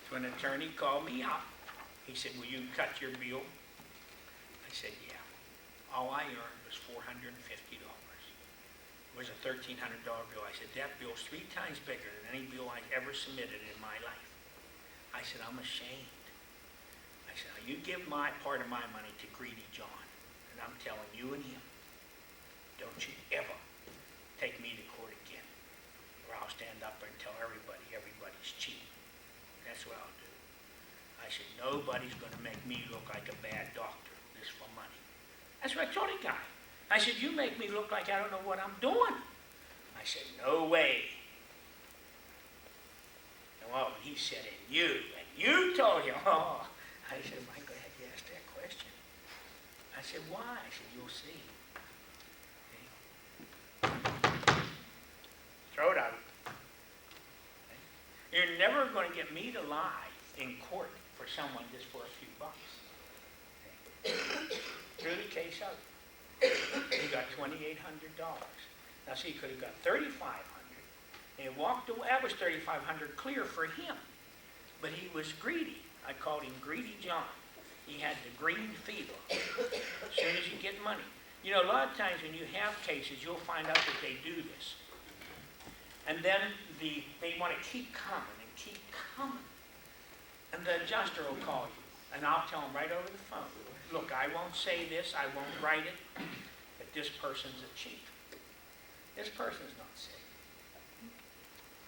So an attorney called me up. He said, will you cut your bill? I said, yeah. All I earned was $450. It was a $1,300 bill. I said, that bill's 3 times bigger than any bill I've ever submitted in my life. I said, I'm ashamed. I said, now you give my part of my money to Greedy John, and I'm telling you and him, don't you ever take me to court again, or I'll stand up and tell everybody everybody's cheating. That's what I'll do. I said, nobody's going to make me look like a bad doctor, this for money. That's what I told the guy. I said, you make me look like I don't know what I'm doing. I said, no way. And well, he said, and you told him. Oh, I said, am I glad you asked that question? I said, why? I said, you'll see. Okay. Throw it out. Okay. You're never going to get me to lie in court for someone just for a few bucks. Okay. Threw the case out. He got $2,800. Now see, he could have got $3,500. And he walked away. That was $3,500 clear for him. But he was greedy. I called him Greedy John. He had the green fever. As soon as you get money. You know, a lot of times when you have cases, you'll find out that they do this. And then they want to keep coming and keep coming. And the adjuster will call you. And I'll tell him right over the phone, look, I won't say this, I won't write it, but this person's a cheat. This person's not sick.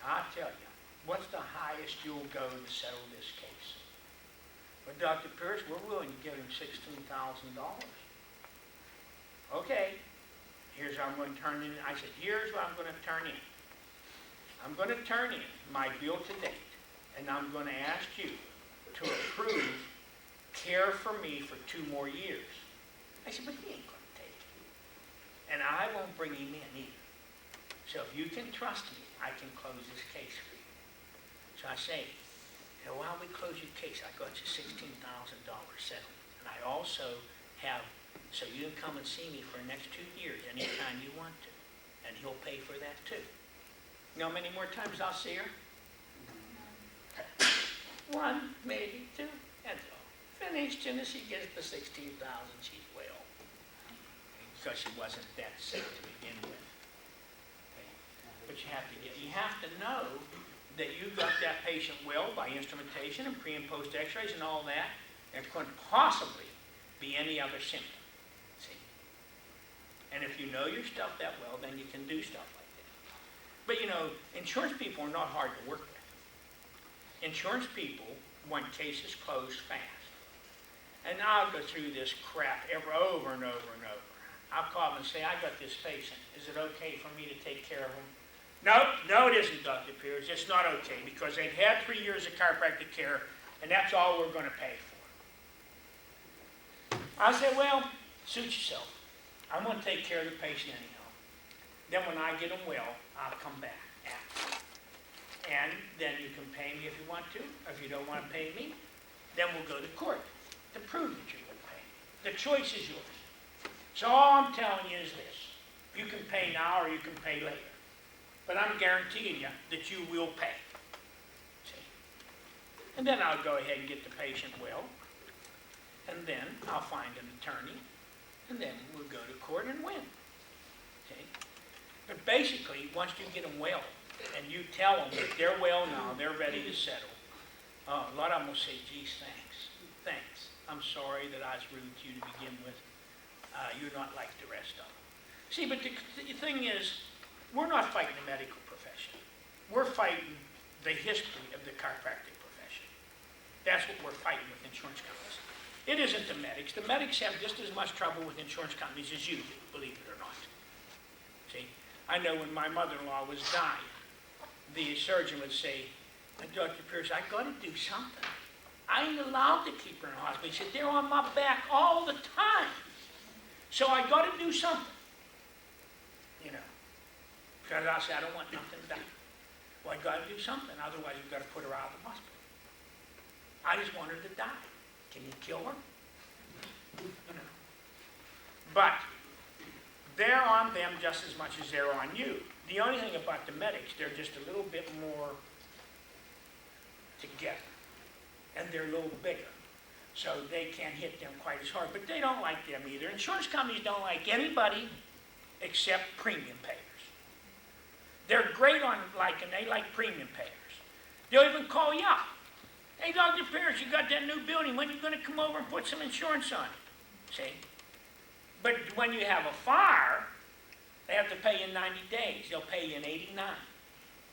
I'll tell you, what's the highest you'll go to settle this case? Well, Dr. Pierce, we're willing to give him $16,000. Okay, here's how I'm going to turn in. I said, here's what I'm going to turn in. I'm going to turn in my bill to date, and I'm going to ask you to approve care for me for 2 more years. I said, but he ain't going to take it. And I won't bring him in either. So if you can trust me, I can close this case for you. So I say, you know, while we close your case, I got you $16,000 settlement. And I also have, so you can come and see me for the next 2 years anytime you want to. And he'll pay for that too. You know how many more times I'll see her? 1, maybe 2, that's all. Finished, and she gets the $16,000, she's well. Because she wasn't that sick to begin with. Okay. But you have to know that you got that patient well by instrumentation and pre and post x-rays and all that. There couldn't possibly be any other symptom. See? And if you know your stuff that well, then you can do stuff like that. But you know, insurance people are not hard to work with. Insurance people want cases closed fast. And I'll go through this crap over and over and over. I'll call them and say, I got this patient. Is it okay for me to take care of him? No, it isn't, Dr. Pierce. It's not okay because they've had 3 years of chiropractic care, and that's all we're going to pay for. I said, well, suit yourself. I'm going to take care of the patient anyhow. Then when I get him well, I'll come back after. And then you can pay me if you want to. Or if you don't want to pay me, then we'll go to court to prove that you're going to pay. The choice is yours. So all I'm telling you is this. You can pay now or you can pay later. But I'm guaranteeing you that you will pay. See? And then I'll go ahead and get the patient well. And then I'll find an attorney. And then we'll go to court and win. See? But basically, once you get them well, and you tell them that they're well now, they're ready to settle, a lot of them will say, geez, thanks. I'm sorry that I was rude to you to begin with. You're not like the rest of them. See, but the thing is, we're not fighting the medical profession. We're fighting the history of the chiropractic profession. That's what we're fighting with insurance companies. It isn't the medics. The medics have just as much trouble with insurance companies as you do, believe it or not. See, I know when my mother-in-law was dying, the surgeon would say, Dr. Pierce, I got to do something. I ain't allowed to keep her in the hospital. He said, they're on my back all the time. So I got to do something. You know, because I said, I don't want nothing done. Well, I got to do something. Otherwise, you've got to put her out of the hospital. I just want her to die. Can you kill her? You know. But they're on them just as much as they're on you. The only thing about the medics, they're just a little bit more together. And they're a little bigger. So they can't hit them quite as hard. But they don't like them either. Insurance companies don't like anybody except premium payers. They're great on they like premium payers. They'll even call you up. Hey, Dr. Pierce, you got that new building. When are you going to come over and put some insurance on it? See? But when you have a fire, they have to pay you in 90 days. They'll pay you in 89.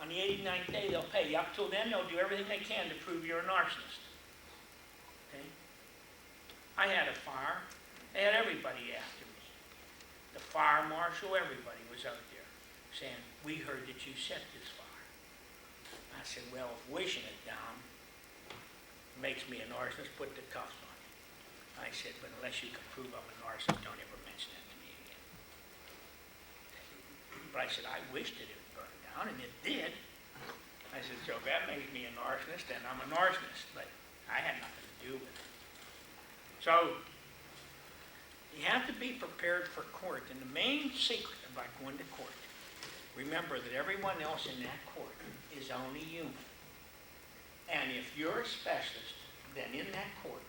On the 89th day, they'll pay you. Up till then, they'll do everything they can to prove you're an arsonist. Okay? I had a fire. They had everybody after me. The fire marshal, everybody was out there saying, we heard that you set this fire. I said, well, if wishing it down makes me an arsonist, put the cuffs on it. I said, but unless you can prove I'm an arsonist, don't ever mention that to me again. But I said, I wished it would burn down, and it did. I said, so if that makes me an arsonist, then I'm an arsonist. But I had nothing to do with it. So, you have to be prepared for court. And the main secret about going to court, remember that everyone else in that court is only human. And if you're a specialist, then in that court,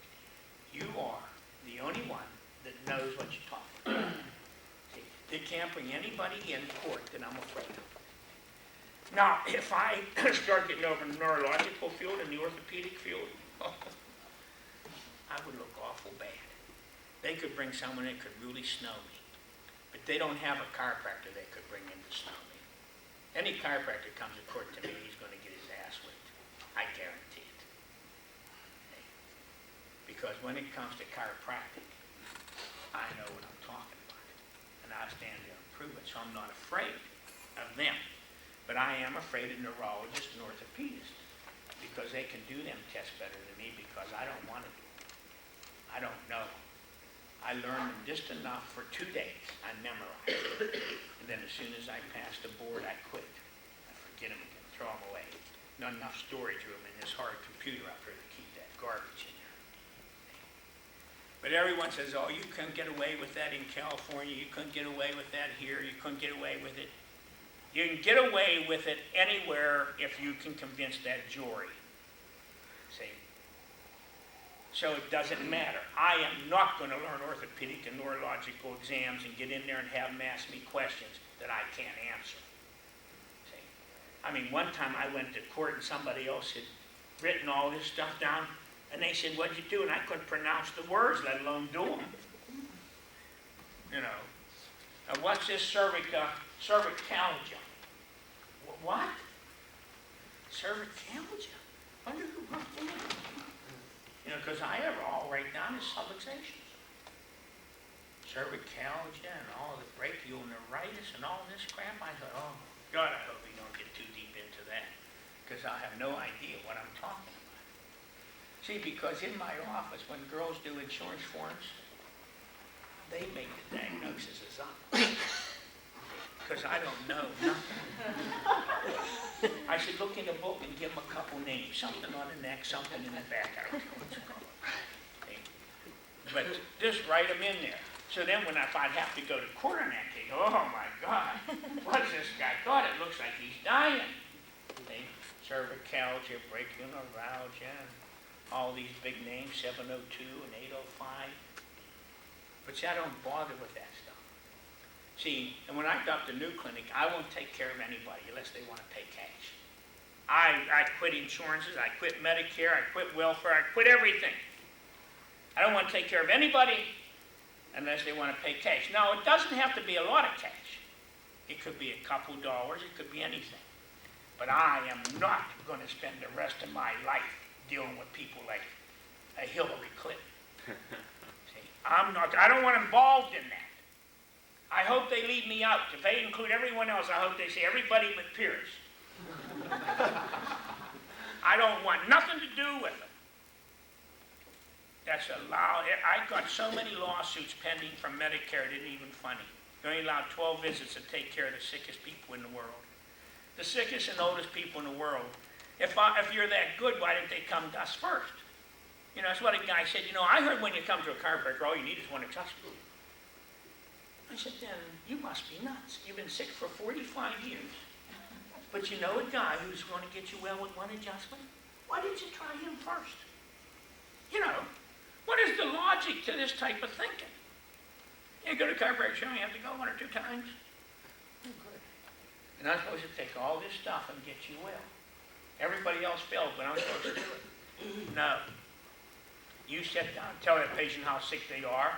you are the only one that knows what you're talking about. See, they can't bring anybody in court that I'm afraid of. Now, if I start getting over in the neurological field and the orthopedic field, I would look awful bad. They could bring someone that could really snow me. But they don't have a chiropractor they could bring in to snow me. Any chiropractor comes to court to me, he's going to get his ass whipped. I guarantee it. Okay? Because when it comes to chiropractic, I know what I'm talking about. And I stand there and prove it, so I'm not afraid of them. But I am afraid of neurologists and orthopedists because they can do them tests better than me because I don't want to do them. I don't know. I learned them just enough for 2 days. I memorized it. And then as soon as I passed the board, I quit. I forget them again, throw them away. Not enough storage room in this hard computer up here to keep that garbage in there. But everyone says, oh, you couldn't get away with that in California. You couldn't get away with that here. You couldn't get away with it. You can get away with it anywhere if you can convince that jury. See? So it doesn't matter. I am not going to learn orthopedic and neurological exams and get in there and have them ask me questions that I can't answer. See? I mean, one time I went to court and somebody else had written all this stuff down, and they said, what'd you do? And I couldn't pronounce the words, let alone do them. You know. What's this cervicalgia? What? Cervicalgia? Wonder who wrote that? You know, because I ever all write down is subluxations. Cervicalgia and all the brachial neuritis and all this crap. I thought, oh, God, I hope we don't get too deep into that. Because I have no idea what I'm talking about. See, because in my office, when girls do insurance forms, they make the diagnosis as up. Because I don't know nothing. I should look in the book and give them a couple names. Something on the neck, something in the back. I don't know what it's called. Okay. But just write them in there. So then when if I'd have to go to court on that case, oh my God, what's this guy got? It looks like he's dying. Okay. Cervicalgia, brachial neuralgia, all these big names, 702 and 805. But see, I don't bother with that stuff. See, and when I got the new clinic, I won't take care of anybody unless they want to pay cash. I quit insurances, I quit Medicare, I quit welfare, I quit everything. I don't want to take care of anybody unless they want to pay cash. Now, it doesn't have to be a lot of cash. It could be a couple dollars, it could be anything. But I am not going to spend the rest of my life dealing with people like a Hillary Clinton. See, I don't want involved in that. I hope they leave me out. If they include everyone else, I hope they say everybody but Pierce. I don't want nothing to do with them. That's allowed. I got so many lawsuits pending from Medicare, it isn't even funny. You're only allowed 12 visits to take care of the sickest people in the world. The sickest and oldest people in the world. If you're that good, why didn't they come to us first? You know, that's what a guy said, you know, I heard when you come to a chiropractor, all you need is one adjustment. I said, then you must be nuts. You've been sick for 45 years. But you know a guy who's going to get you well with one adjustment? Why didn't you try him first? You know, what is the logic to this type of thinking? You go to a chiropractor, you only have to go 1 or 2 times. Oh, good. And I'm supposed to take all this stuff and get you well. Everybody else failed, but I'm supposed to do it. No. You sit down, tell that patient how sick they are.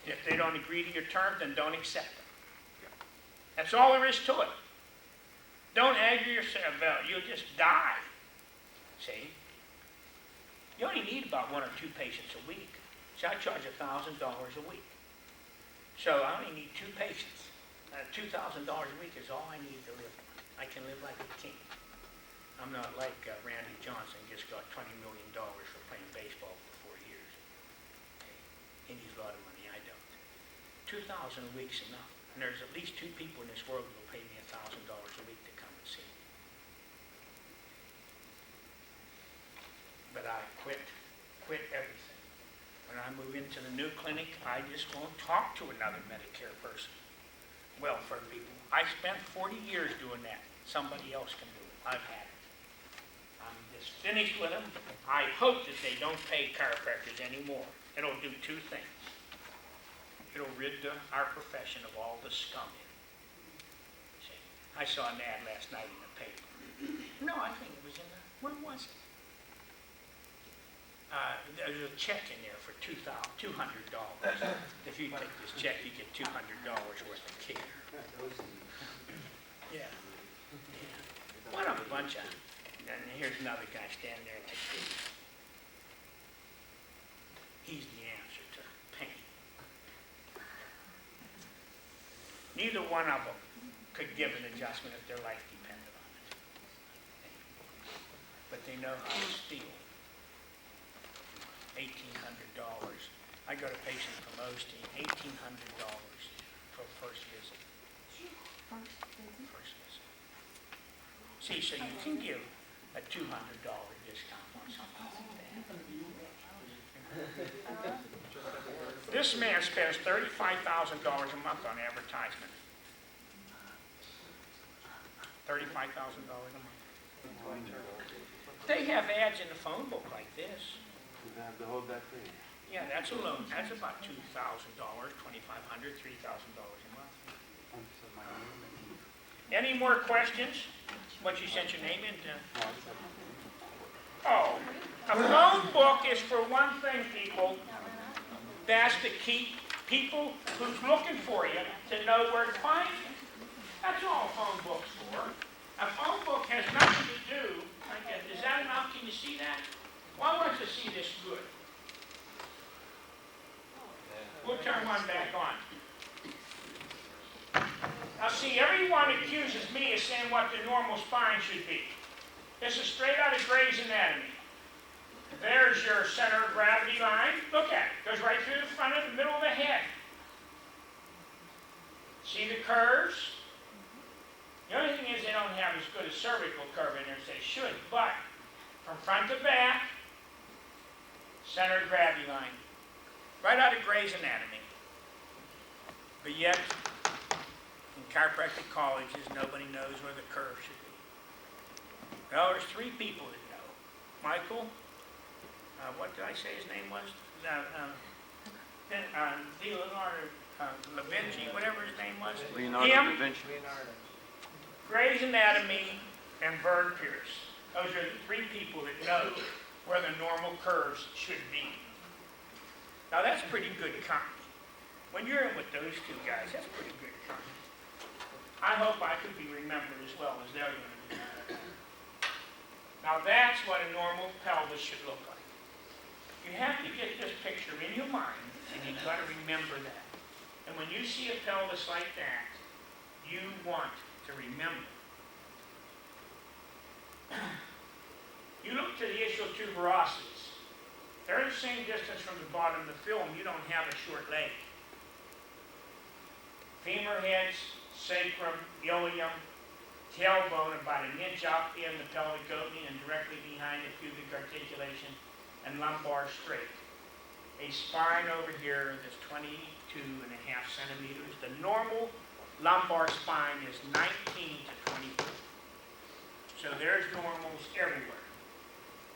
And if they don't agree to your terms, then don't accept them. That's all there is to it. Don't aggravate yourself out. You'll just die. See? You only need about 1 or 2 patients a week. So I charge $1,000 a week. So I only need 2 patients. $2,000 a week is all I need to live on. I can live like a king. I'm not like Randy Johnson, just got $20 million for playing baseball for 4 years. He needs a lot of money, I don't. $2,000 a week's enough. And there's at least 2 people in this world who will pay me $1,000 a week to come and see me. But I quit everything. When I move into the new clinic, I just won't talk to another Medicare person. Welfare people. I spent 40 years doing that. Somebody else can do it. I've had it. I'm just finished with them. I hope that they don't pay chiropractors anymore. It'll do 2 things. It'll rid our profession of all the scum in it. See, I saw an ad last night in the paper. No, I think it was in the, where was it? There's a check in there for $200. If you take this check, you get $200 worth of care. Yeah. What a bunch of, and here's another guy standing there like this. He's the answer to pain. Neither one of them could give an adjustment if their life depended on it. But they know how to steal $1,800. I got a patient from Osteen, $1,800 for first visit. First visit. See, so you can give a $200 discount on something like that. This man spends $35,000 a month on advertisement. $35,000 a month. They have ads in the phone book like this. You have to hold that thing. Yeah, that's alone. That's about $2,000, $2,500, $3,000 a month. Any more questions? What you sent your name in to? Oh, a phone book is for one thing, people. That's to keep people who's looking for you to know where to find you. That's all a phone book's for. A phone book has nothing to do. Is that enough? Can you see that? Well, I want you to see this good. We'll turn one back on. Now see, everyone accuses me of saying what the normal spine should be. This is straight out of Gray's Anatomy. There's your center of gravity line. Look at it. Goes right through the front of the middle of the head. See the curves? The only thing is they don't have as good a cervical curve in there as they should, but from front to back, center of gravity line. Right out of Gray's Anatomy. But yet, in chiropractic colleges, nobody knows where the curve should be. Well, there's 3 people that know. Michael, what did I say his name was? Leonardo Da Vinci, whatever his name was. Leonardo Him, da Vinci. Gray's Anatomy, and Vern Pierce. Those are the 3 people that know where the normal curves should be. Now that's pretty good company. When you're in with those 2 guys, that's pretty good company. I hope I could be remembered as well as they're going to be. Now that's what a normal pelvis should look like. You have to get this picture in your mind, and you've got to remember that. And when you see a pelvis like that, you want to remember. You look to the ischial tuberosities. They're the same distance from the bottom of the film. You don't have a short leg. Femur heads, sacrum, ilium, tailbone about an inch up in the pelvic opening and directly behind the pubic articulation. and lumbar straight. A spine over here that's 22.5 centimeters. The normal lumbar spine is 19 to 24. So there's normals everywhere.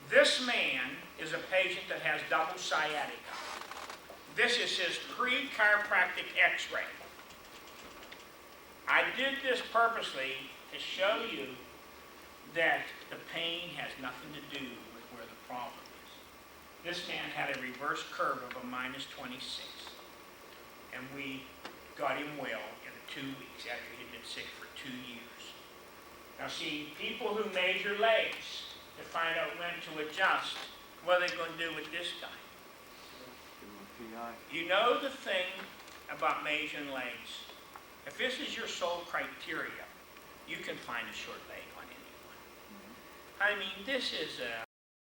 This man is a patient that has double sciatica. This is his pre-chiropractic x-ray. I did this purposely to show you that the pain has nothing to do with where the problem is. This man had a reverse curve of a -26, and we got him well in 2 weeks after he'd been sick for 2 years. Now see, people who measure legs to find out when to adjust, what are they going to do with this guy? Give him a PI. You know the thing about measuring legs. If this is your sole criteria, you can find a short leg on anyone. I mean, this is a